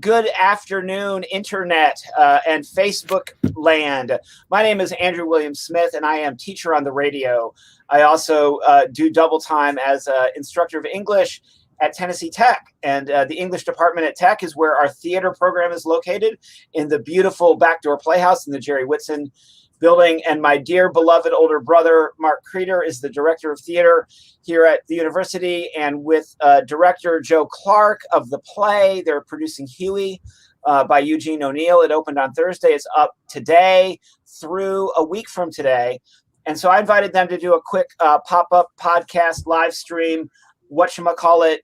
Good afternoon, Internet and Facebook land. My name is Andrew William Smith, and I am teacher on the radio. I also do double time as instructor of English at Tennessee Tech. And the English department at Tech is where our theater program is located in the beautiful Backdoor Playhouse in the Jerry Whitson building. And my dear beloved older brother, Mark Creter, is the director of theater here at the university. And with director Joe Clark of the play, they're producing Hughie by Eugene O'Neill. It opened on Thursday. It's up today through a week from today. And so I invited them to do a quick pop-up podcast live stream, whatchamacallit,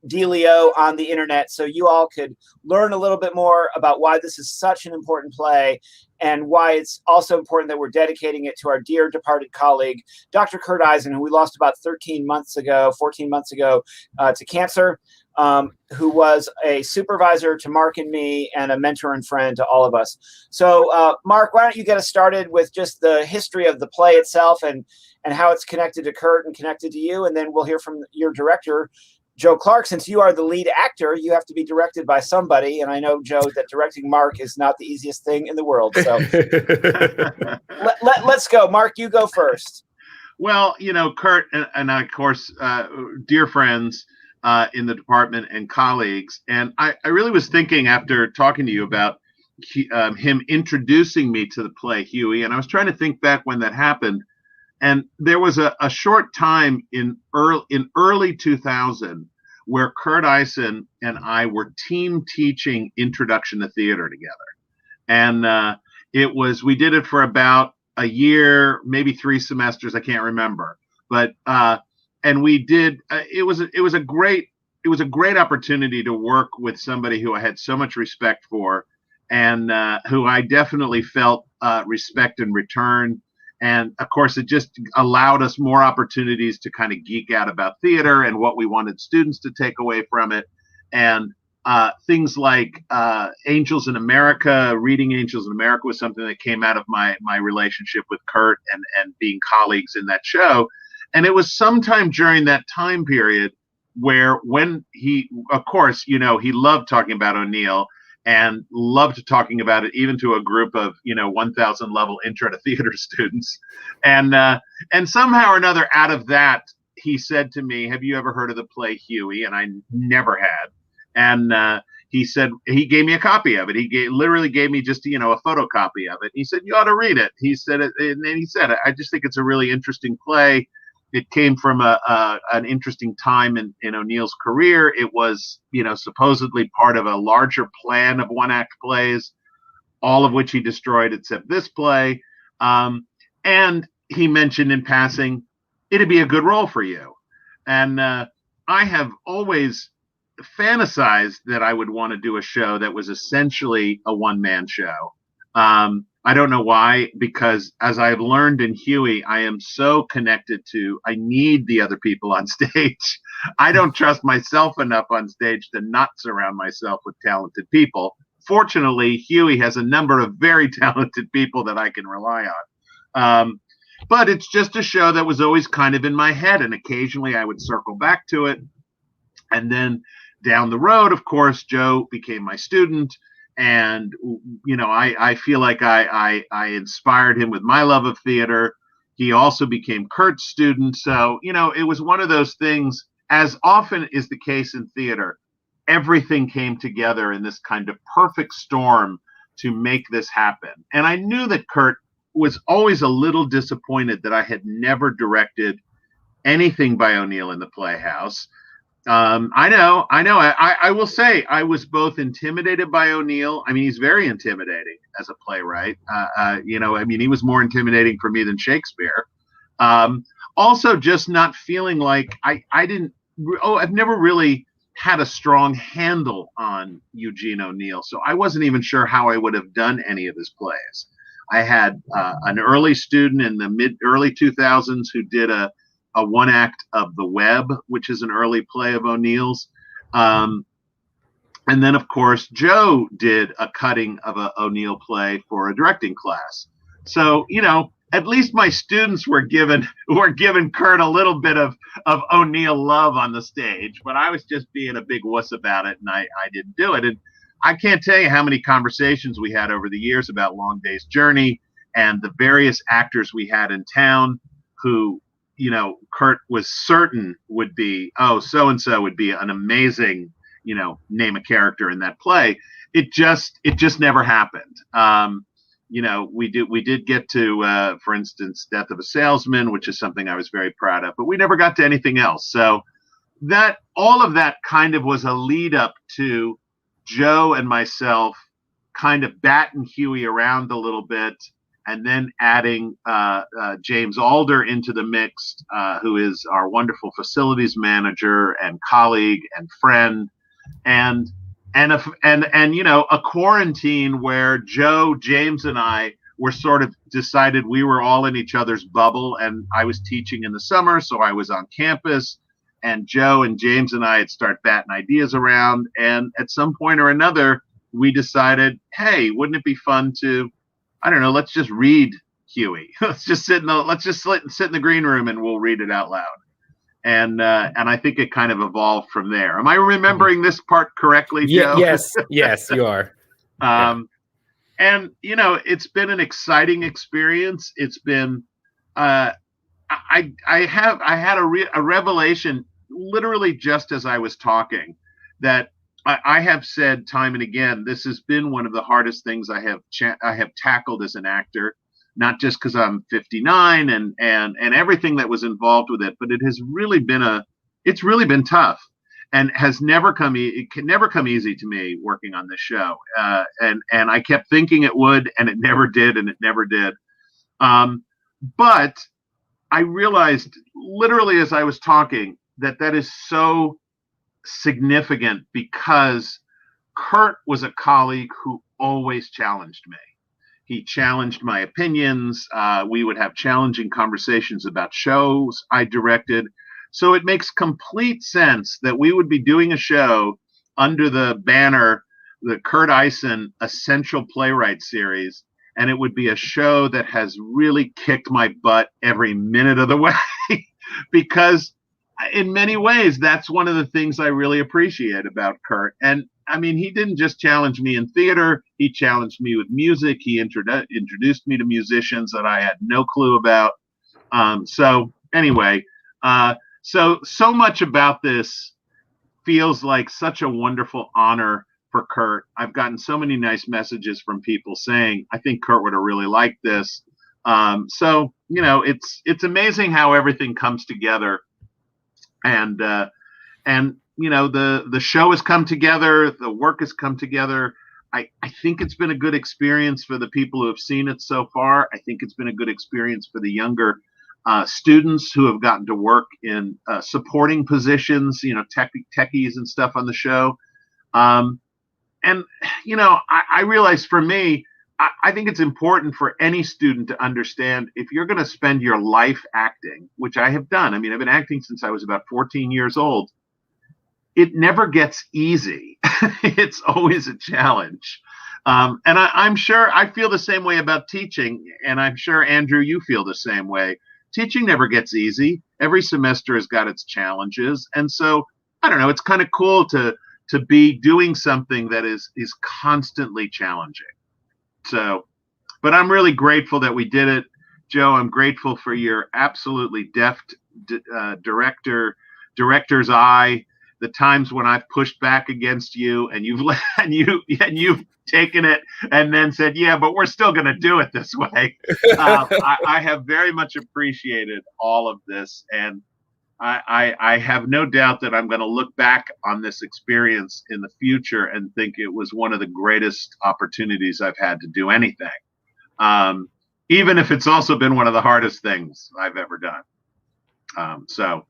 dealio on the internet, so you all could learn a little bit more about why this is such an important play and why it's also important that we're dedicating it to our dear departed colleague, Dr. Kurt Eisen, who we lost about 14 months ago to cancer, who was a supervisor to Mark and me and a mentor and friend to all of us. So, Mark, why don't you get us started with just the history of the play itself and how it's connected to Kurt and connected to you, and then we'll hear from your director, Joe Clark. Since you are the lead actor, you have to be directed by somebody. And I know, Joe, that directing Mark is not the easiest thing in the world. So let's go. Mark, you go first. Well, Kurt and I, of course, dear friends in the department and colleagues. And I really was thinking after talking to you about him introducing me to the play Hughie. And I was trying to think back when that happened. And there was a short time in early 2000 where Kurt Eisen and I were team teaching Introduction to Theater together. And we did it for about a year, maybe 3 semesters, I can't remember. But and we did it was a great opportunity to work with somebody who I had so much respect for, and who I definitely felt respect in return. And of course, it just allowed us more opportunities to kind of geek out about theater and what we wanted students to take away from it. And things like Angels in America, reading Angels in America was something that came out of my relationship with Kurt and being colleagues in that show. And it was sometime during that time period where when he, of course, he loved talking about O'Neill and loved talking about it even to a group of 1,000 level intro to theater students, and somehow or another out of that he said to me, "Have you ever heard of the play Hughie?" And I never had. And he said he gave me a copy of it. He literally gave me just a photocopy of it. He said, "You ought to read it." He said it, and then he said, "I just think it's a really interesting play. It came from an interesting time in O'Neill's career. It was, supposedly part of a larger plan of one-act plays, all of which he destroyed except this play. And he mentioned in passing, it'd be a good role for you." And I have always fantasized that I would want to do a show that was essentially a one-man show. I don't know why, because as I've learned in Hughie, I am so connected I need the other people on stage. I don't trust myself enough on stage to not surround myself with talented people. Fortunately, Hughie has a number of very talented people that I can rely on. But it's just a show that was always kind of in my head, and occasionally I would circle back to it. And then down the road, of course, Joe became my student. And, I feel like I inspired him with my love of theater. He also became Kurt's student. So, it was one of those things, as often is the case in theater, everything came together in this kind of perfect storm to make this happen. And I knew that Kurt was always a little disappointed that I had never directed anything by O'Neill in the Playhouse. I know. I will say I was both intimidated by O'Neill. I mean, he's very intimidating as a playwright. He was more intimidating for me than Shakespeare. Also, just not feeling like I've never really had a strong handle on Eugene O'Neill. So I wasn't even sure how I would have done any of his plays. I had an early student in the early 2000s who did a one act of The Web, which is an early play of O'Neill's. And then, of course, Joe did a cutting of an O'Neill play for a directing class. So, at least my students were given Kurt a little bit of O'Neill love on the stage, but I was just being a big wuss about it, and I didn't do it. And I can't tell you how many conversations we had over the years about Long Day's Journey and the various actors we had in town who, you know, Kurt was certain would be, oh, so-and-so would be an amazing, you know, name a character in that play. It just never happened. You know, we did get to, for instance, Death of a Salesman, which is something I was very proud of, but we never got to anything else. So that all of that kind of was a lead up to Joe and myself kind of batting Hughie around a little bit, and then adding James Alder into the mix, who is our wonderful facilities manager and colleague and friend, and you know, a quarantine where Joe, James, and I were sort of decided we were all in each other's bubble, and I was teaching in the summer, so I was on campus. And Joe and James and I had started batting ideas around. And at some point or another, we decided, hey, wouldn't it be fun to, I don't know, let's just read Hughie. Let's just sit in the green room and we'll read it out loud. And I think it kind of evolved from there. Am I remembering this part correctly, Joe? Yes, you are. And, you know, it's been an exciting experience. It's been, I had a revelation literally just as I was talking, that I have said time and again, this has been one of the hardest things I have tackled as an actor, not just because I'm 59 and everything that was involved with it, but it's really been tough, and it can never come easy to me working on this show. And I kept thinking it would, and it never did. But I realized literally as I was talking that is so significant, because Kurt was a colleague who always challenged me. He challenged my opinions. We would have challenging conversations about shows I directed. So it makes complete sense that we would be doing a show under the banner, the Kurt Eisen Essential Playwright Series, and it would be a show that has really kicked my butt every minute of the way, because in many ways, that's one of the things I really appreciate about Kurt. And I mean, he didn't just challenge me in theater. He challenged me with music. He introduced me to musicians that I had no clue about. So anyway, so much about this feels like such a wonderful honor for Kurt. I've gotten so many nice messages from people saying, I think Kurt would have really liked this. So, you know, it's amazing how everything comes together. And you know, the show has come together, the work has come together. I think it's been a good experience for the people who have seen it so far. I think it's been a good experience for the younger students who have gotten to work in supporting positions, you know, techies and stuff on the show. And, you know, I realize for me, I think it's important for any student to understand, if you're going to spend your life acting, which I have done. I mean, I've been acting since I was about 14 years old. It never gets easy. It's always a challenge. And I'm sure I feel the same way about teaching. And I'm sure, Andrew, you feel the same way. Teaching never gets easy. Every semester has got its challenges. And so, I don't know, it's kind of cool to be doing something that is constantly challenging. So, but I'm really grateful that we did it. Joe, I'm grateful for your absolutely deft director's eye, the times when I've pushed back against you and you've taken it and then said, yeah, but we're still going to do it this way. I have very much appreciated all of this. And I have no doubt that I'm going to look back on this experience in the future and think it was one of the greatest opportunities I've had to do anything, even if it's also been one of the hardest things I've ever done. So,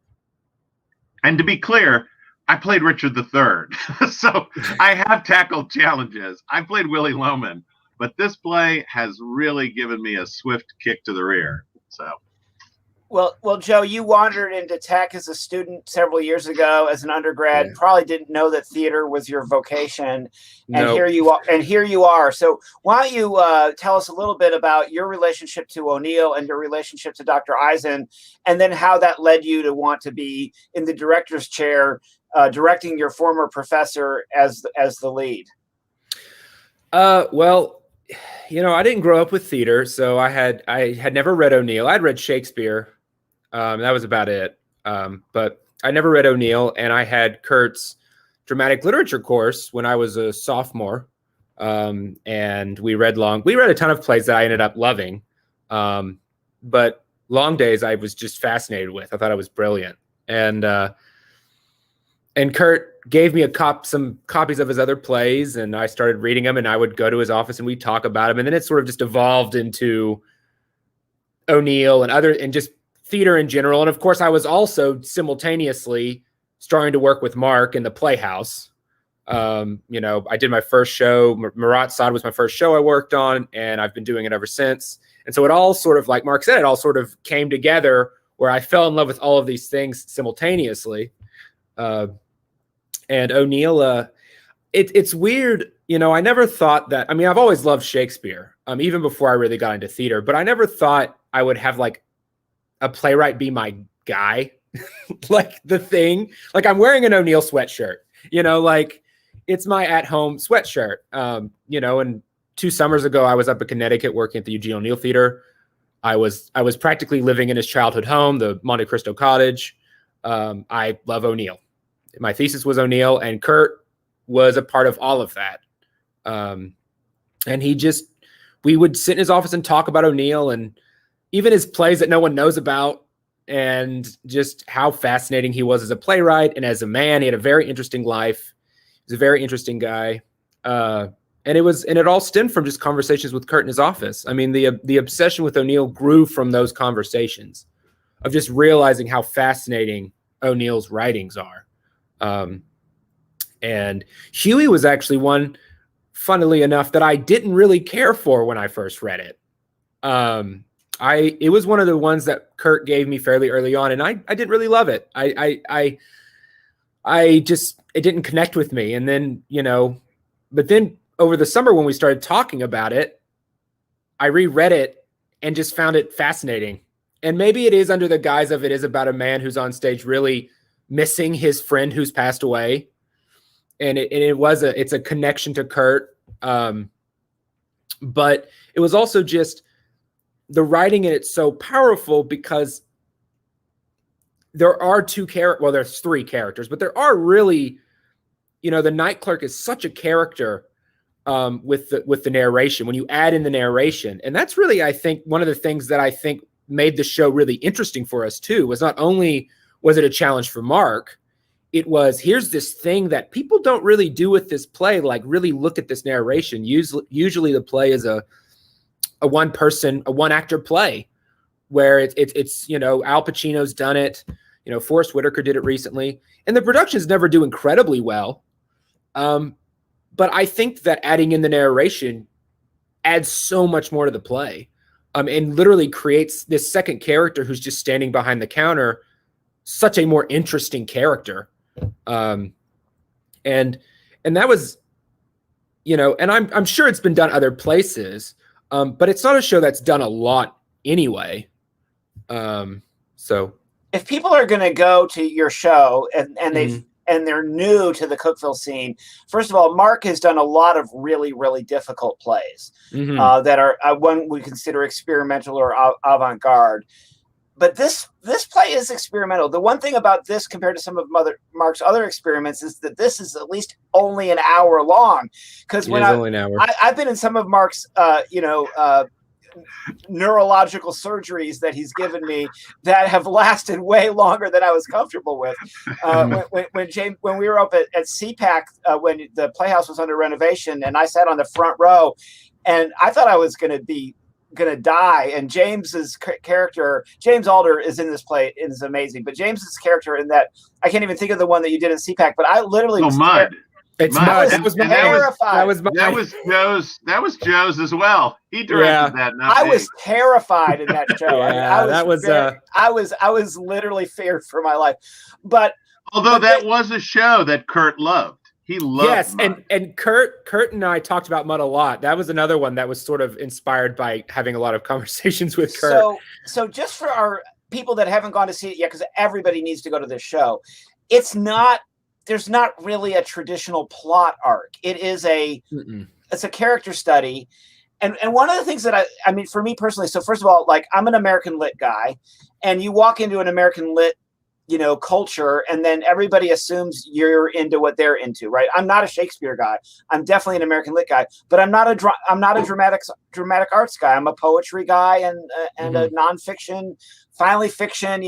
and to be clear, I played Richard III, so I have tackled challenges. I played Willie Loman, but this play has really given me a swift kick to the rear. So. Well, Joe, you wandered into tech as a student several years ago as an undergrad. Yeah. Probably didn't know that theater was your vocation, and Nope. here you are. So why don't you tell us a little bit about your relationship to O'Neill and your relationship to Dr. Eisen, and then how that led you to want to be in the director's chair, directing your former professor as the lead. Well, I didn't grow up with theater, so I had never read O'Neill. I'd read Shakespeare. That was about it. But I never read O'Neill, and I had Kurt's dramatic literature course when I was a sophomore. And we read a ton of plays that I ended up loving. But Long Days I was just fascinated with. I thought it was brilliant. And Kurt gave me some copies of his other plays, and I started reading them, and I would go to his office and we'd talk about them. And then it sort of just evolved into O'Neill and just theater in general. And of course, I was also simultaneously starting to work with Mark in the Playhouse. I did my first show. Marat Sade was my first show I worked on, and I've been doing it ever since. And so it all sort of, like Mark said, it all sort of came together where I fell in love with all of these things simultaneously. And O'Neill, it's weird. I never thought that, I've always loved Shakespeare, even before I really got into theater, but I never thought I would have like a playwright be my guy, like the thing, like I'm wearing an O'Neill sweatshirt, like it's my at-home sweatshirt. And 2 summers ago, I was up in Connecticut working at the Eugene O'Neill Theater. I was practically living in his childhood home, the Monte Cristo Cottage. I love O'Neill. My thesis was O'Neill, and Kurt was a part of all of that. And we would sit in his office and talk about O'Neill and even his plays that no one knows about, and just how fascinating he was as a playwright and as a man. He had a very interesting life. He was a very interesting guy. And it all stemmed from just conversations with Kurt in his office. The obsession with O'Neill grew from those conversations of just realizing how fascinating O'Neill's writings are. And Hughie was actually one, funnily enough, that I didn't really care for when I first read it. It was one of the ones that Kurt gave me fairly early on, and I didn't really love it. It didn't connect with me. And then, but then over the summer when we started talking about it, I reread it and just found it fascinating. And maybe it is under the guise of it is about a man who's on stage really missing his friend who's passed away. And it's a connection to Kurt. But it was also just the writing in it so powerful because there are there's 3 characters, but there are really, the night clerk is such a character with the narration, when you add in the narration. And that's really, I think, one of the things that I think made the show really interesting for us too, was not only was it a challenge for Mark, it was, here's this thing that people don't really do with this play, like really look at this narration. Usually the play is a one actor play where it's Al Pacino's done it, Forrest Whitaker did it recently, and the productions never do incredibly well. But I think that adding in the narration adds so much more to the play, and literally creates this second character who's just standing behind the counter, such a more interesting character. And that was, and I'm sure it's been done other places, but it's not a show that's done a lot anyway. So if people are going to go to your show and they're new to the Cookeville scene, first of all, Mark has done a lot of really, really difficult plays that are one we consider experimental or avant-garde. But this play is experimental. The one thing about this compared to some of Mark's other experiments is that this is at least only an hour long. Because I've been in some of Mark's neurological surgeries that he's given me that have lasted way longer than I was comfortable with. When we were up at CPAC, when the Playhouse was under renovation, and I sat on the front row, and I thought I was going to die. And James's character, James Alder, is in this play. It is amazing. But James's character in that, I can't even think of the one that you did in CPAC, but I literally was Mud. It's Mud. That was Joe's as well. He directed that. I was terrified in that show. Yeah, I was literally feared for my life. But that was a show that Kurt loved. He loved Mud. and Kurt and I talked about Mud a lot. That was another one that was sort of inspired by having a lot of conversations with Kurt. So just for our people that haven't gone to see it yet, because everybody needs to go to this show, there's not really a traditional plot arc. It is it's a character study. And one of the things that I mean, for me personally, so first of all, like I'm an American lit guy, and you walk into an American lit, culture, and then everybody assumes you're into what they're into, right? I'm not a Shakespeare guy. I'm definitely an American lit guy, but I'm not a dramatic arts guy. I'm a poetry guy and a nonfiction, finally fiction,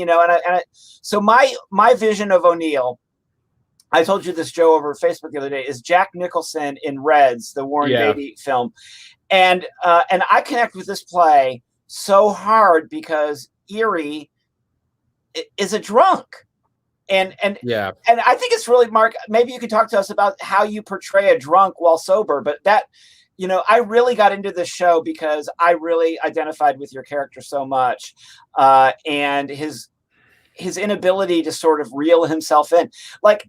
so my vision of O'Neill, I told you this, Joe, over Facebook the other day, is Jack Nicholson in Reds, the Warren Beatty film. And I connect with this play so hard because Erie is a drunk. And I think it's really, Mark, maybe you could talk to us about how you portray a drunk while sober. But that, I really got into this show because I really identified with your character so much. And his inability to sort of reel himself in. Like,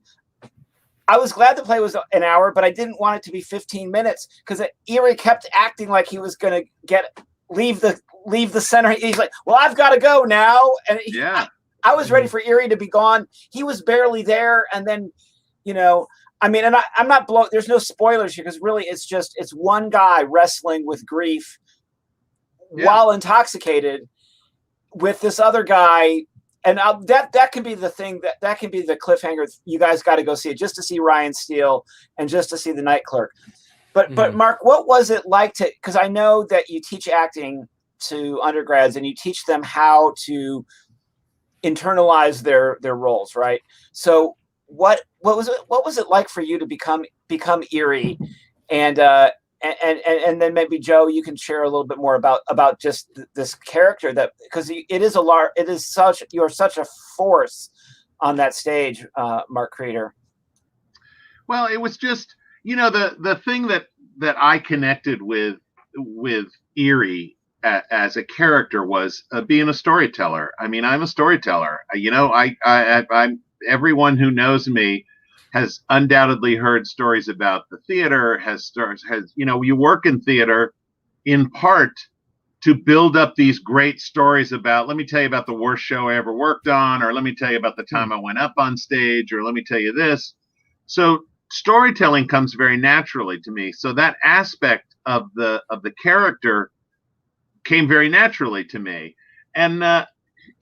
I was glad the play was an hour, but I didn't want it to be 15 minutes because Erie kept acting like he was going to leave the center. He's like, well, I've got to go now. And I was ready for Erie to be gone. He was barely there. And then, I mean, and I'm not blowing, there's no spoilers here because really it's one guy wrestling with grief while intoxicated with this other guy. And that can be the thing that can be the cliffhanger. You guys got to go see it just to see Ryan Steele and just to see The Night Clerk. But Mark, what was it like because I know that you teach acting to undergrads and you teach them how to internalize their roles, right? So what was it like for you to become Erie, and then maybe Joe, you can share a little bit more about just this character because you're such a force on that stage, Mark Creter. Well, it was just, the thing that I connected with Erie as a character was being a storyteller. I mean, I'm a storyteller. I'm everyone who knows me has undoubtedly heard stories about the theater, you work in theater in part to build up these great stories about, let me tell you about the worst show I ever worked on, or let me tell you about the time I went up on stage, or let me tell you this. So storytelling comes very naturally to me. So that aspect of the character came very naturally to me. And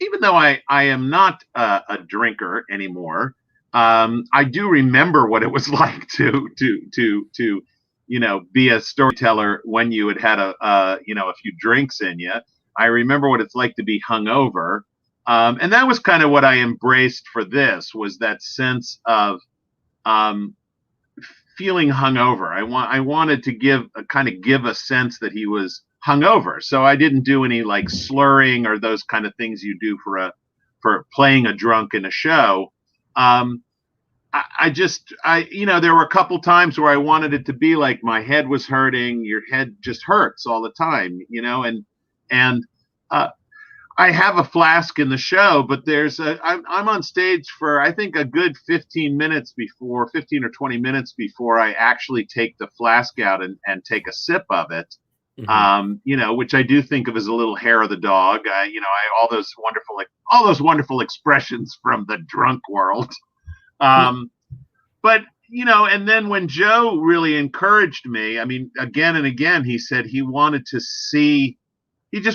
even though I am not a drinker anymore, I do remember what it was like to be a storyteller when you had a few drinks in you. I remember what it's like to be hungover, and that was kind of what I embraced for this, was that sense of feeling hungover. I wanted to give a sense that he was hungover, so I didn't do any like slurring or those kind of things you do for playing a drunk in a show. There were a couple times where I wanted it to be like my head was hurting. Your head just hurts all the time, and I have a flask in the show, but I'm on stage for, I think, a good 15 or 20 minutes before I actually take the flask out and take a sip of it. Which I do think of as a little hair of the dog. All those wonderful expressions from the drunk world. But and then when Joe really encouraged me, I mean, again and again, he said he just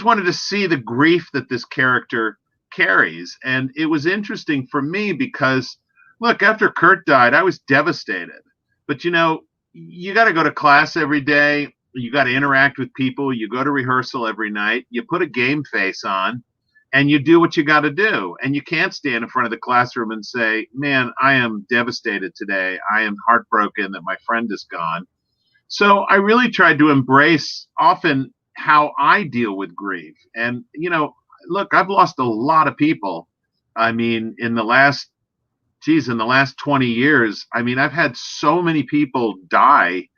wanted to see the grief that this character carries. And it was interesting for me because, look, after Kurt died, I was devastated. But you got to go to class every day. You got to interact with people. You go to rehearsal every night. You put a game face on and you do what you got to do. And you can't stand in front of the classroom and say, man, I am devastated today. I am heartbroken that my friend is gone. So I really tried to embrace often how I deal with grief. And, look, I've lost a lot of people. I mean, in the last 20 years, I mean, I've had so many people die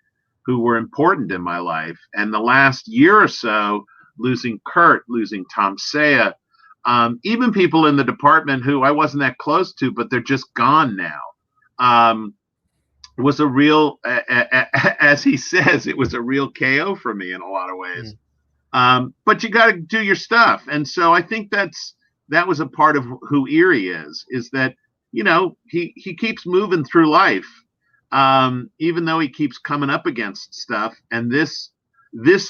who were important in my life. And the last year or so, losing Kurt, losing Tom Saya, even people in the department who I wasn't that close to, but they're just gone now, was a real, as he says, it was a real KO for me in a lot of ways. But you got to do your stuff. And so I think that was a part of who Erie is that, he keeps moving through life. even though he keeps coming up against stuff. And this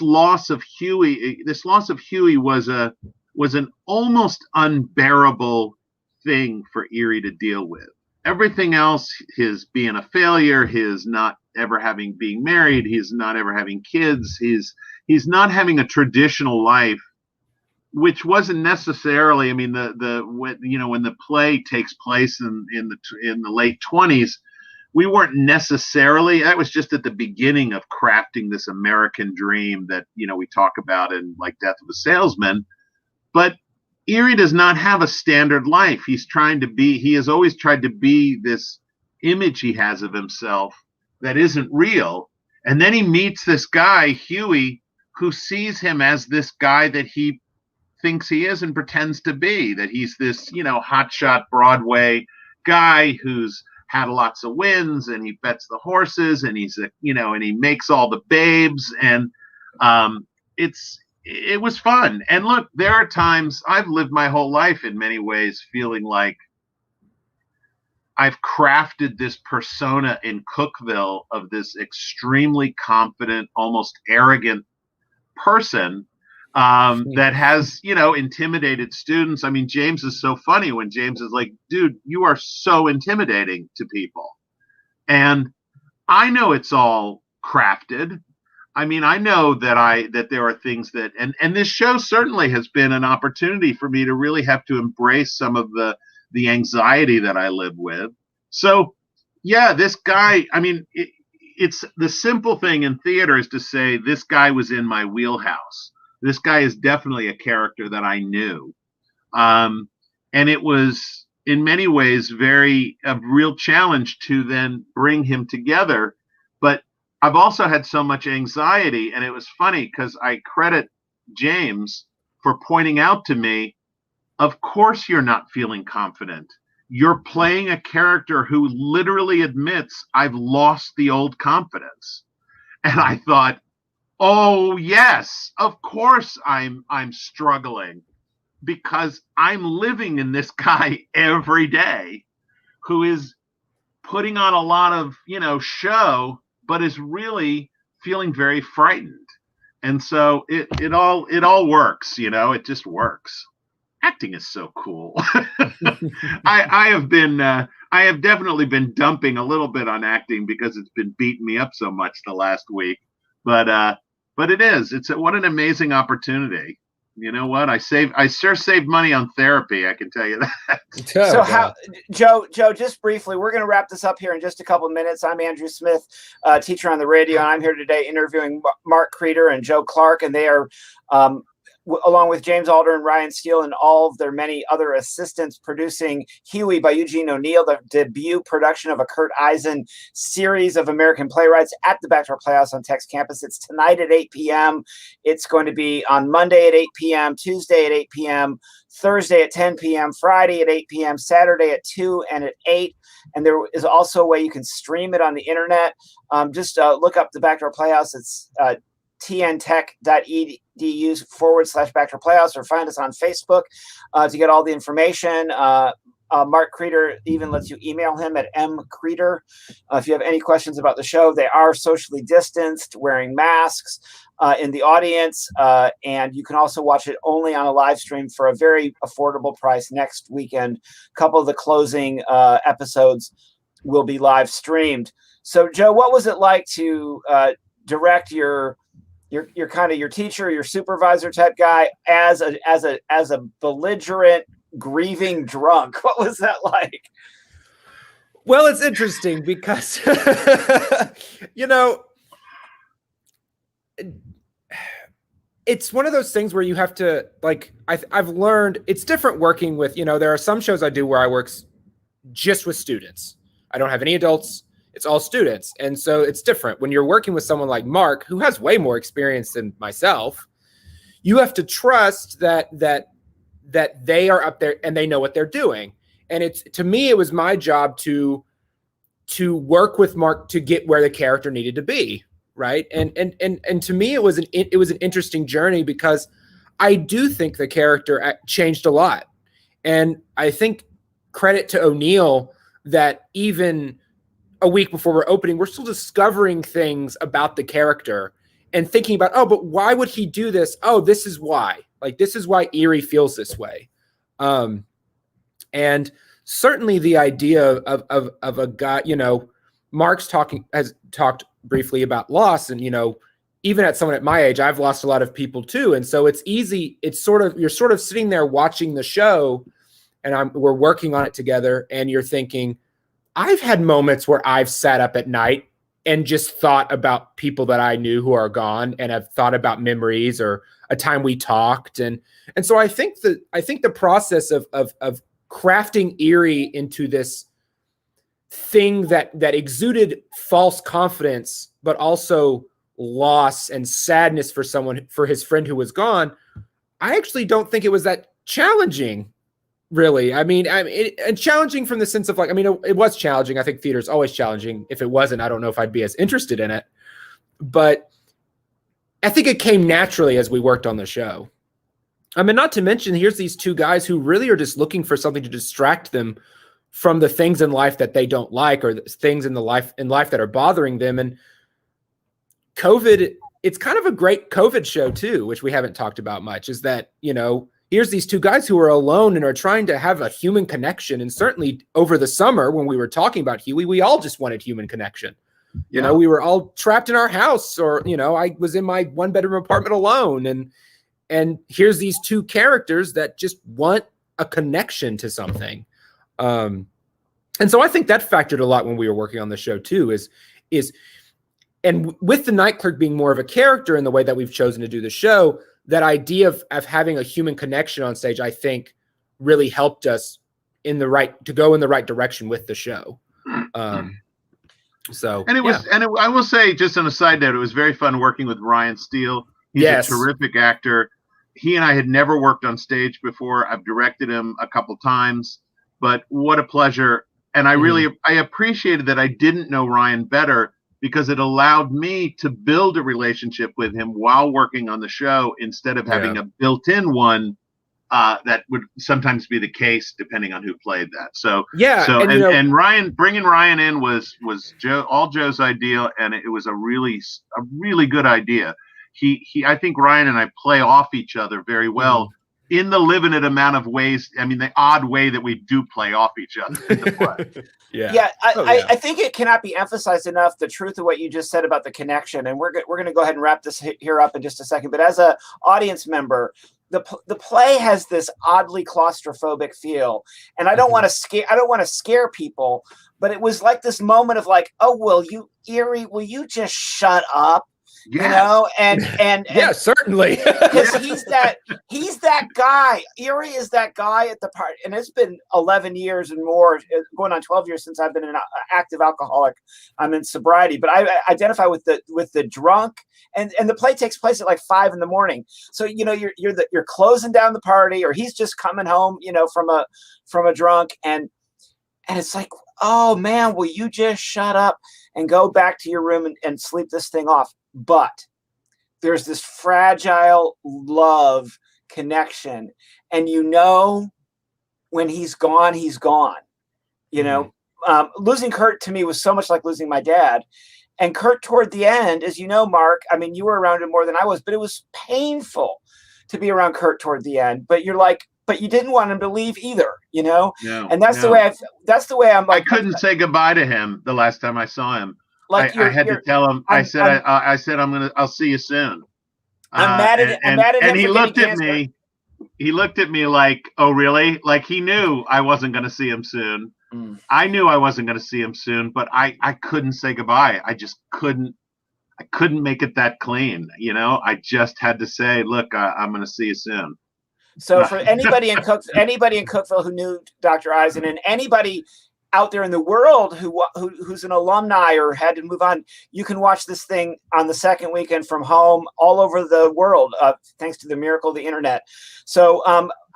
loss of Hughie was an almost unbearable thing for Erie to deal with. Everything else, his being a failure, his not ever being married, he's not ever having kids, he's not having a traditional life, which wasn't necessarily. I mean, when the play takes place in the late 20s, we weren't necessarily. That was just at the beginning of crafting this American dream that we talk about in like Death of a Salesman. But Erie does not have a standard life. He has always tried to be this image he has of himself that isn't real. And then he meets this guy, Hughie, who sees him as this guy that he thinks he is and pretends to be, that he's this, hotshot Broadway guy who's had lots of wins, and he bets the horses, and and he makes all the babes. And it was fun. And look, there are times I've lived my whole life in many ways feeling like I've crafted this persona in Cookeville of this extremely confident, almost arrogant person that has, intimidated students. I mean, James is so funny when James is like, dude, you are so intimidating to people. And I know it's all crafted. I mean, I know that there are things that, and this show certainly has been an opportunity for me to really have to embrace some of the anxiety that I live with. So yeah, this guy, I mean, it's the simple thing in theater is to say, this guy was in my wheelhouse. This guy is definitely a character that I knew. And it was in many ways a real challenge to then bring him together. But I've also had so much anxiety, and it was funny because I credit James for pointing out to me, of course you're not feeling confident. You're playing a character who literally admits, I've lost the old confidence. And I thought, oh yes, of course I'm struggling, because I'm living in this guy every day who is putting on a lot of, show, but is really feeling very frightened. And so it all works, it just works. Acting is so cool. I have definitely been dumping a little bit on acting because it's been beating me up so much the last week. But what an amazing opportunity. You know what? I sure saved money on therapy. I can tell you that. So Joe, just briefly, we're going to wrap this up here in just a couple of minutes. I'm Andrew Smith, teacher on the radio, and I'm here today interviewing Mark Creter and Joe Clark, and they are, along with James Alder and Ryan Steele and all of their many other assistants, producing Hughie by Eugene O'Neill, the debut production of a Kurt Eisen series of American playwrights at the Backdoor Playhouse on Tech's campus. It's tonight at 8 p.m. It's going to be on Monday at 8 p.m., Tuesday at 8 p.m., Thursday at 10 p.m., Friday at 8 p.m., Saturday at 2 and at 8. And there is also a way you can stream it on the internet. Just look up the Backdoor Playhouse. It's tntech.edu/Backdoor Playhouse, or find us on Facebook to get all the information. Mark Creter even lets you email him at mcreter. If you have any questions about the show, they are socially distanced, wearing masks in the audience, and you can also watch it only on a live stream for a very affordable price next weekend. A couple of the closing episodes will be live streamed. So, Joe, what was it like to direct your kind of your teacher, your supervisor type guy as a belligerent, grieving drunk? What was that like? Well, it's interesting because, it's one of those things where you have to, like, I've learned it's different working with, there are some shows I do where I work just with students. I don't have any adults. It's all students. And so it's different when you're working with someone like Mark, who has way more experience than myself. You have to trust that they are up there and they know what they're doing. And to me, it was my job to work with Mark to get where the character needed to be. Right. And to me, it was an interesting journey because I do think the character changed a lot. And I think credit to O'Neill that even a week before we're opening, we're still discovering things about the character and thinking about, oh, but why would he do this? Oh, this is why. Like, this is why Erie feels this way. And certainly the idea of a guy, you know, Mark's has talked briefly about loss, and, you know, even at someone at my age, I've lost a lot of people too. And so it's easy. It's sort of, you're sort of sitting there watching the show, and we're working on it together, and you're thinking, I've had moments where I've sat up at night and just thought about people that I knew who are gone, and have thought about memories or a time we talked. And so I think the process of crafting Erie into this thing that exuded false confidence, but also loss and sadness for his friend who was gone, I actually don't think it was that challenging, really. I mean, and challenging from the sense of, like, I mean, it was challenging. I think theater is always challenging. If it wasn't, I don't know if I'd be as interested in it. But I think it came naturally as we worked on the show. I mean, not to mention, here's these two guys who really are just looking for something to distract them from the things in life that they don't like, or the things in life that are bothering them. And COVID, it's kind of a great COVID show too, which we haven't talked about much, is that, you know, here's these two guys who are alone and are trying to have a human connection. And certainly over the summer, when we were talking about Hughie, we all just wanted human connection. You know, we were all trapped in our house, or, you know, I was in my 1-bedroom apartment alone. And here's these two characters that just want a connection to something. And so I think that factored a lot when we were working on the show too, and with the night clerk being more of a character in the way that we've chosen to do the show, that idea of having a human connection on stage, I think, really helped us to go in the right direction with the show. So, and I will say, just on a side note, it was very fun working with Ryan Steele. He's a terrific actor. He and I had never worked on stage before. I've directed him a couple times, but what a pleasure. And I appreciated that I didn't know Ryan better, because it allowed me to build a relationship with him while working on the show, instead of having a built-in one that would sometimes be the case depending on who played that. So and Ryan, bringing Ryan in was Joe's idea, and it was a really good idea. I think Ryan and I play off each other very well. In the limited amount of ways, I mean, the odd way that we do play off each other in the play. I think it cannot be emphasized enough, the truth of what you just said about the connection. And we're going to go ahead and wrap this here up in just a second. But as an audience member, the play has this oddly claustrophobic feel, and I don't want to scare people, but it was like this moment of like, oh, Erie, will you just shut up? Yes. You know, and yeah, certainly, because he's that guy. Erie is that guy at the party, and it's been 11 years and more, going on 12 years since I've been an active alcoholic. I'm in sobriety, but I identify with the drunk, and the play takes place at like 5 a.m. So, you know, you're closing down the party, or he's just coming home, you know, from a drunk, and it's like, oh man, will you just shut up and go back to your room and sleep this thing off? But there's this fragile love connection, and you know, when he's gone, he's gone. You know, losing Kurt to me was so much like losing my dad. And Kurt, toward the end, as you know, Mark, I mean, you were around him more than I was, but it was painful to be around Kurt toward the end. But you're like, but you didn't want him to leave either, you know? No, and that's the way I'm like, I couldn't say goodbye to him the last time I saw him. Like I had to tell him. I said I'll see you soon. I'm mad at him. And he looked at me. He looked at me like, oh really? Like he knew I wasn't going to see him soon. I knew I wasn't going to see him soon, but I couldn't say goodbye. I just couldn't. I couldn't make it that clean. You know, I just had to say, look, I'm going to see you soon. So for anybody in Cookeville who knew Dr. Eisen, and anybody out there in the world who's an alumni or had to move on, you can watch this thing on the second weekend from home all over the world, thanks to the miracle of the internet. So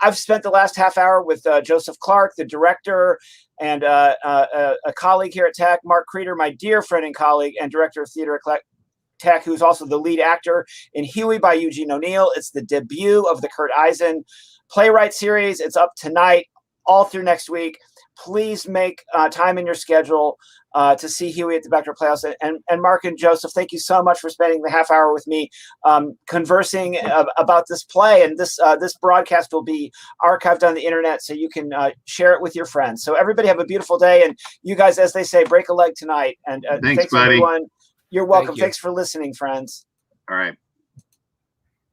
I've spent the last half hour with Joseph Clark, the director, and a colleague here at Tech, Mark Creter, my dear friend and colleague and director of theater at Tech, who's also the lead actor in Hughie by Eugene O'Neill. It's the debut of the Kurt Eisen playwright series. It's up tonight, all through next week. please make time in your schedule to see Hughie at the Backdoor Playhouse. And Mark and Joseph, thank you so much for spending the half hour with me conversing about this play. And this broadcast will be archived on the internet, so you can share it with your friends. So everybody have a beautiful day. And you guys, as they say, break a leg tonight. And thanks, buddy. everyone. You're welcome. Thank you. Thanks for listening, friends. All right.